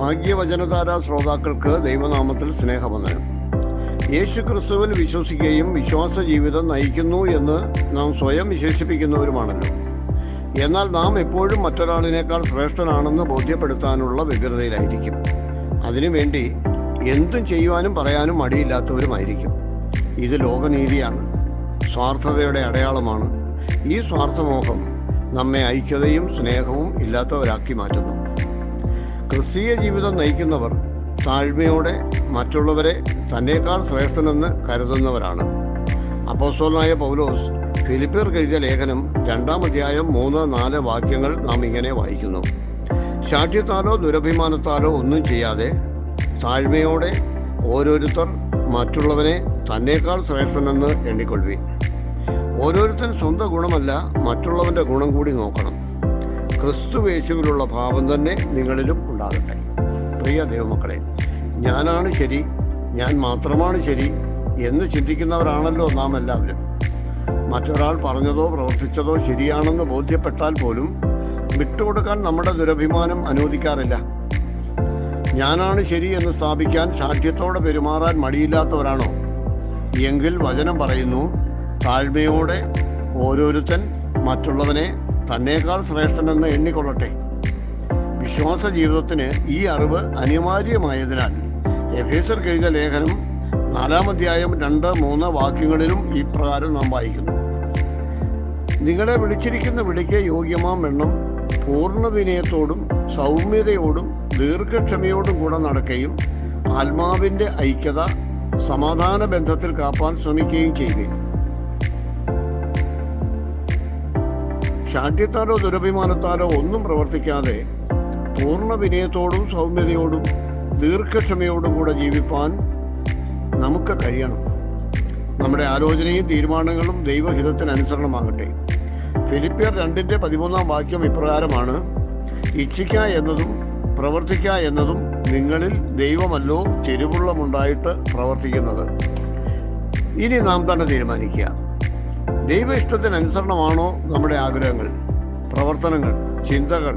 ഭാഗ്യവചനധാര ശ്രോതാക്കൾക്ക് ദൈവനാമത്തിൽ സ്നേഹവന്ദനം. യേശു ക്രിസ്തുവിൽ വിശ്വസിക്കുകയും വിശ്വാസ ജീവിതം നയിക്കുന്നു എന്ന് നാം സ്വയം വിശേഷിപ്പിക്കുന്നവരുമാണല്ലോ. എന്നാൽ നാം എപ്പോഴും മറ്റൊരാളിനേക്കാൾ ശ്രേഷ്ഠനാണെന്ന് ബോധ്യപ്പെടുത്താനുള്ള വ്യഗ്രതയിലായിരിക്കും. അതിനുവേണ്ടി എന്തും ചെയ്യുവാനും പറയാനും മടിയില്ലാത്തവരുമായിരിക്കും. ഇത് ലോകനീതിയാണ്, സ്വാർത്ഥതയുടെ അടയാളമാണ്. ഈ സ്വാർത്ഥമോഹം നമ്മെ ഐക്യതയും സ്നേഹവും ഇല്ലാത്തവരാക്കി മാറ്റുന്നു. ക്രിസ്തീയ ജീവിതം നയിക്കുന്നവർ താഴ്മയോടെ മറ്റുള്ളവരെ തന്നേക്കാൾ ശ്രേഷ്ഠനെന്ന് കരുതുന്നവരാണ്. അപ്പോസ്തലനായ പൗലോസ് ഫിലിപ്പിയർക്ക് എഴുതിയ ലേഖനം 2-ാം അധ്യായം 3-4 വാക്യങ്ങൾ നാം ഇങ്ങനെ വായിക്കുന്നു: ശാഠ്യത്താലോ ദുരഭിമാനത്താലോ ഒന്നും ചെയ്യാതെ താഴ്മയോടെ ഓരോരുത്തർ മറ്റുള്ളവനെ തന്നേക്കാൾ ശ്രേഷ്ഠനെന്ന് എണ്ണിക്കൊള്ളുവിൻ. ഓരോരുത്തൻ സ്വന്തം ഗുണമല്ല, മറ്റുള്ളവൻ്റെ ഗുണം കൂടി നോക്കണം. ക്രിസ്തുയേശുവിലുള്ള ഭാവം തന്നെ നിങ്ങളിലും ഉണ്ടാകട്ടെ. പ്രിയ ദൈവമക്കളെ, ഞാനാണ് ശരി, ഞാൻ മാത്രമാണ് ശരി എന്ന് ചിന്തിക്കുന്നവരാണല്ലോ നാം എല്ലാവരും. മറ്റൊരാൾ പറഞ്ഞതോ പ്രവർത്തിച്ചതോ ശരിയാണെന്ന് ബോധ്യപ്പെട്ടാൽ പോലും വിട്ടുകൊടുക്കാൻ നമ്മുടെ ദുരഭിമാനം അനുവദിക്കാറില്ല. ഞാനാണ് ശരി എന്ന് സ്ഥാപിക്കാൻ ശാഠ്യത്തോടെ പെരുമാറാൻ മടിയില്ലാത്തവരാണോ? എങ്കിൽ വചനം പറയുന്നു, താഴ്മയോടെ ഓരോരുത്തൻ മറ്റുള്ളവനെ തന്നേക്കാൾ ശ്രേഷ്ഠനെന്ന് എണ്ണിക്കൊള്ളട്ടെ. വിശ്വാസ ജീവിതത്തിന് ഈ അറിവ് അനിവാര്യമായതിനാൽ എഫേസ്യർക്ക് എഴുതിയ ലേഖനം 4-ാം അധ്യായം 2-3 വാക്യങ്ങളിലും ഈ പ്രകാരം നാം വായിക്കുന്നു: നിങ്ങളെ വിളിച്ചിരിക്കുന്ന വിളിക്ക് യോഗ്യമാം വണ്ണം പൂർണ്ണ വിനയത്തോടും സൗമ്യതയോടും ദീർഘക്ഷമയോടും കൂടെ നടക്കുകയും ആത്മാവിൻ്റെ ഐക്യത സമാധാന ബന്ധത്തിൽ കാപ്പാൻ ശ്രമിക്കുകയും ചെയ്യുകയും. ശാഠ്യത്താലോ ദുരഭിമാനത്താലോ ഒന്നും പ്രവർത്തിക്കാതെ പൂർണ്ണ വിനയത്തോടും സൗമ്യതയോടും ദീർഘക്ഷമയോടും കൂടെ ജീവിപ്പാൻ നമുക്ക് കഴിയണം. നമ്മുടെ ആലോചനയും തീരുമാനങ്ങളും ദൈവഹിതത്തിനനുസരണമാകട്ടെ. ഫിലിപ്പിയർ 2-ന്റെ 13-ാം വാക്യം ഇപ്രകാരമാണ്: ഇച്ഛിക്ക എന്നതും പ്രവർത്തിക്ക എന്നതും നിങ്ങളിൽ ദൈവമല്ലോ തിരുവുള്ളമുണ്ടായിട്ട് പ്രവർത്തിക്കുന്നത്. ഇനി നാം തന്നെ തീരുമാനിക്കുക, ദൈവ ഇഷ്ടത്തിനനുസരണമാണോ നമ്മുടെ ആഗ്രഹങ്ങൾ, പ്രവർത്തനങ്ങൾ, ചിന്തകൾ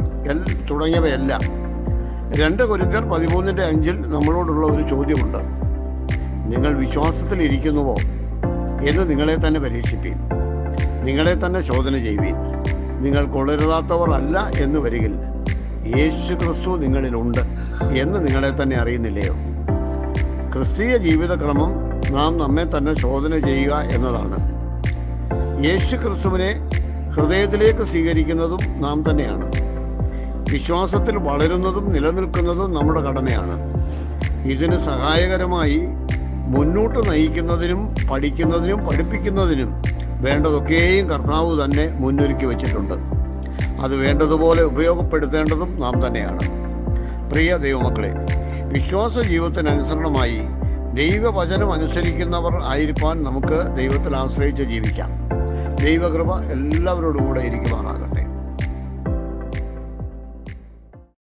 തുടങ്ങിയവയെല്ലാം. 2 കൊരിന്ത്യർ 13-5 നമ്മളോടുള്ള ഒരു ചോദ്യമുണ്ട്: നിങ്ങൾ വിശ്വാസത്തിൽ ഇരിക്കുന്നുവോ എന്ന് നിങ്ങളെ തന്നെ പരീക്ഷിപ്പീൻ, നിങ്ങളെ തന്നെ ശോധന ചെയ്യുവീൻ. നിങ്ങൾ കൊള്ളരുതാത്തവർ അല്ല എന്ന് വരികിൽ യേശു ക്രിസ്തു നിങ്ങളിലുണ്ട് എന്ന് നിങ്ങളെ തന്നെ അറിയുന്നില്ലയോ? ക്രിസ്തീയ ജീവിതക്രമം നാം നമ്മെ തന്നെ ശോധന ചെയ്യുക എന്നതാണ്. യേശു ക്രിസ്തുവിനെ ഹൃദയത്തിലേക്ക് സ്വീകരിക്കുന്നതും നാം തന്നെയാണ്. വിശ്വാസത്തിൽ വളരുന്നതും നിലനിൽക്കുന്നതും നമ്മുടെ കടമയാണ്. ഇതിന് സഹായകരമായി മുന്നോട്ട് നയിക്കുന്നതിനും പഠിക്കുന്നതിനും പഠിപ്പിക്കുന്നതിനും വേണ്ടതൊക്കെയും കർത്താവ് തന്നെ മുന്നൊരുക്കി വച്ചിട്ടുണ്ട്. അത് വേണ്ടതുപോലെ ഉപയോഗപ്പെടുത്തേണ്ടതും നാം തന്നെയാണ്. പ്രിയ ദൈവമക്കളെ, വിശ്വാസ ജീവിതത്തിനനുസരണമായി ദൈവവചനം അനുസരിക്കുന്നവർ ആയിരിക്കാൻ നമുക്ക് ദൈവത്തിൽ ആശ്രയിച്ച് ജീവിക്കാം. ദൈവകൃപ എല്ലാവരോടും കൂടെ ഇരിക്കുവാനാകട്ടെ.